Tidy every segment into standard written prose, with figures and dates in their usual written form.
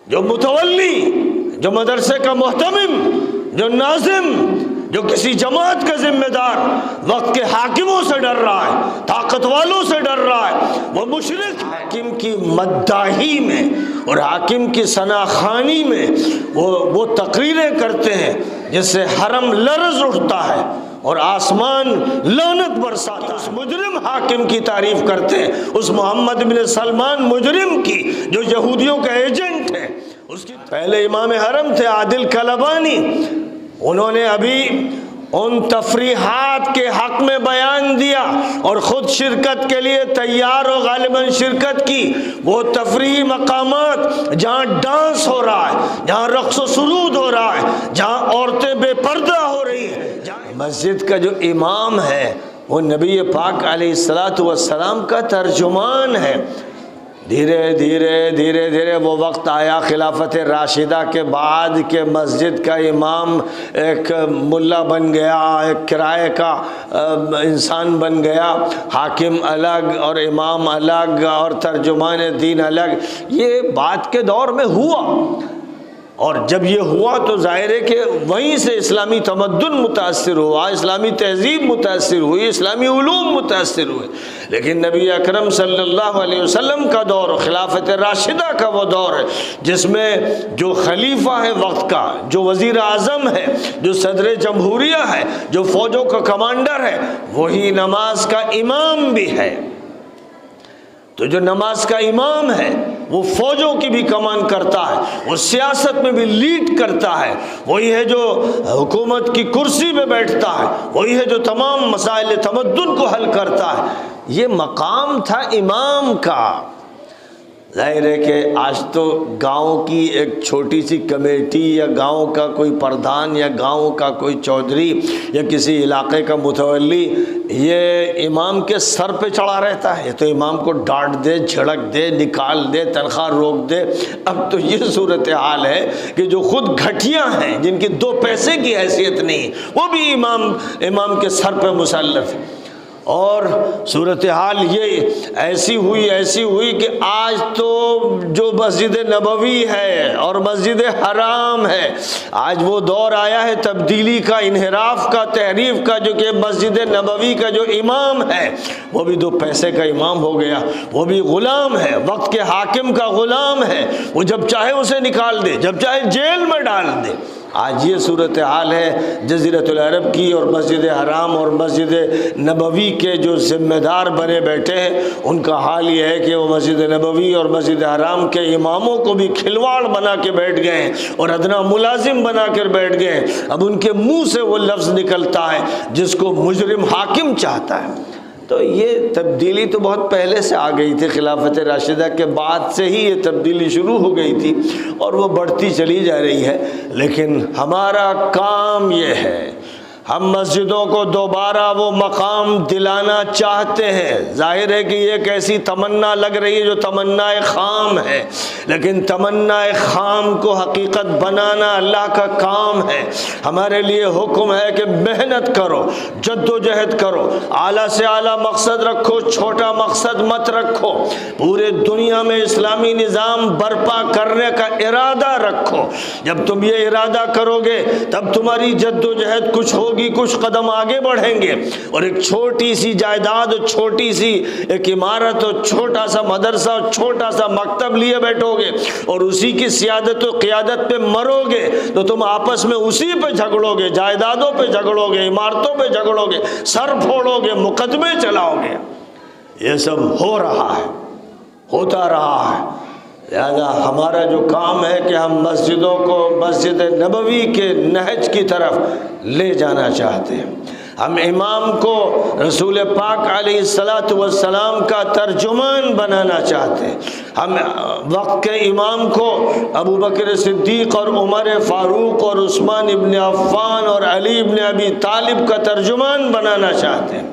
جو متولی، جو مدرسے کا محتمم، جو ناظم، جو کسی جماعت کا ذمہ دار وقت کے حاکموں سے ڈر رہا ہے، طاقت والوں سے ڈر رہا ہے، وہ مشرک حاکم کی مداحی میں اور حاکم کی ثناخوانی میں وہ تقریریں کرتے ہیں جس سے حرم لرز اٹھتا ہے اور آسمان لعنت برساتا ہے۔ اس مجرم حاکم کی تعریف کرتے ہیں، اس محمد بن سلمان مجرم کی جو یہودیوں کا ایجنٹ ہے۔ اس کی پہلے امام حرم تھے عادل کلبانی، انہوں نے ابھی ان تفریحات کے حق میں بیان دیا اور خود شرکت کے لیے تیار ہو، غالباً شرکت کی وہ تفریحی مقامات جہاں ڈانس ہو رہا ہے، جہاں رقص و سرود ہو رہا ہے، جہاں عورتیں بے پردہ ہو رہی ہیں۔ مسجد کا جو امام ہے وہ نبی پاک علیہ الصلوۃ والسلام کا ترجمان ہے۔ دھیرے دھیرے وہ وقت آیا خلافت راشدہ کے بعد کہ مسجد کا امام ایک ملا بن گیا، ایک کرائے کا انسان بن گیا، حاکم الگ اور امام الگ اور ترجمان دین الگ۔ یہ بات کے دور میں ہوا، اور جب یہ ہوا تو ظاہر ہے کہ وہیں سے اسلامی تمدن متاثر ہوا، اسلامی تہذیب متاثر ہوئی، اسلامی علوم متاثر ہوئے۔ لیکن نبی اکرم صلی اللہ علیہ وسلم کا دور، خلافت راشدہ کا وہ دور ہے جس میں جو خلیفہ ہے وقت کا، جو وزیر اعظم ہے، جو صدر جمہوریہ ہے، جو فوجوں کا کمانڈر ہے، وہی نماز کا امام بھی ہے۔ تو جو نماز کا امام ہے وہ فوجوں کی بھی کمان کرتا ہے، وہ سیاست میں بھی لیڈ کرتا ہے، وہی ہے جو حکومت کی کرسی پہ بیٹھتا ہے، وہی ہے جو تمام مسائل تمدن کو حل کرتا ہے۔ یہ مقام تھا امام کا۔ ظاہر ہے کہ آج تو گاؤں کی ایک چھوٹی سی کمیٹی یا گاؤں کا کوئی پردھان یا گاؤں کا کوئی چودھری یا کسی علاقے کا متولی یہ امام کے سر پہ چڑھا رہتا ہے، یہ تو امام کو ڈانٹ دے، جھڑک دے، نکال دے، تنخواہ روک دے۔ اب تو یہ صورتحال ہے کہ جو خود گھٹیا ہیں، جن کی 2 پیسے کی حیثیت نہیں، وہ بھی امام کے سر پہ مسلط ہے۔ اور صورتحال یہ ایسی ہوئی کہ آج تو جو مسجد نبوی ہے اور مسجد حرام ہے، آج وہ دور آیا ہے تبدیلی کا، انحراف کا، تحریف کا، جو کہ مسجد نبوی کا جو امام ہے وہ بھی 2 پیسے کا امام ہو گیا، وہ بھی غلام ہے، وقت کے حاکم کا غلام ہے، وہ جب چاہے اسے نکال دے، جب چاہے جیل میں ڈال دے۔ آج یہ صورتحال ہے جزیرۃ العرب کی، اور مسجد حرام اور مسجد نبوی کے جو ذمہ دار بنے بیٹھے ہیں ان کا حال یہ ہے کہ وہ مسجد نبوی اور مسجد حرام کے اماموں کو بھی کھلواڑ بنا کے بیٹھ گئے ہیں اور ادنا ملازم بنا کر بیٹھ گئے ہیں۔ اب ان کے منہ سے وہ لفظ نکلتا ہے جس کو مجرم حاکم چاہتا ہے۔ تو یہ تبدیلی تو بہت پہلے سے آ گئی تھی، خلافت راشدہ کے بعد سے ہی یہ تبدیلی شروع ہو گئی تھی اور وہ بڑھتی چلی جا رہی ہے۔ لیکن ہمارا کام یہ ہے، ہم مسجدوں کو دوبارہ وہ مقام دلانا چاہتے ہیں۔ ظاہر ہے کہ یہ ایک ایسی تمنا لگ رہی ہے جو تمنا خام ہے، لیکن تمنا خام کو حقیقت بنانا اللہ کا کام ہے۔ ہمارے لیے حکم ہے کہ محنت کرو، جد و جہد کرو، اعلیٰ سے اعلیٰ مقصد رکھو، چھوٹا مقصد مت رکھو، پورے دنیا میں اسلامی نظام برپا کرنے کا ارادہ رکھو۔ جب تم یہ ارادہ کرو گے تب تمہاری جد و جہد کچھ ہوگی، کچھ قدم آگے بڑھیں گے، اور ایک چھوٹی سی جائیداد، چھوٹی سی ایک عمارت اور چھوٹا سا مدرسہ اور چھوٹا سا مکتب لیے بیٹھو گے اور اسی کی سیادت و قیادت پہ مرو گے تو تم آپس میں اسی پہ جھگڑو گے، جائیدادوں پہ جھگڑو گے، عمارتوں پہ جھگڑو گے، سر پھوڑو گے، مقدمے چلاؤ گے۔ یہ سب ہو رہا ہے، ہوتا رہا ہے۔ لہذا ہمارا جو کام ہے کہ ہم مسجدوں کو مسجد نبوی کے نہج کی طرف لے جانا چاہتے ہیں۔ ہم امام کو رسول پاک علیہ الصلاۃ والسلام کا ترجمان بنانا چاہتے ہیں۔ ہم وقت کے امام کو ابو بکر صدیق اور عمر فاروق اور عثمان ابن عفان اور علی ابن ابی طالب کا ترجمان بنانا چاہتے ہیں۔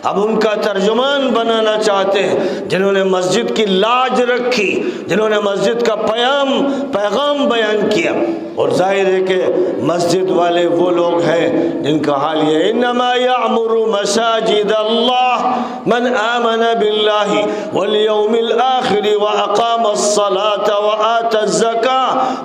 ہم ان کا ترجمان بنانا چاہتے ہیں جنہوں نے مسجد کی لاج رکھی، جنہوں نے مسجد کا پیغام بیان کیا۔ اور ظاہر ہے کہ مسجد والے وہ لوگ ہیں جن کا حال یہ انما یعمر مساجد اللہ من آمن باللہ والیوم الآخر واقام الصلاة وآت الزکاة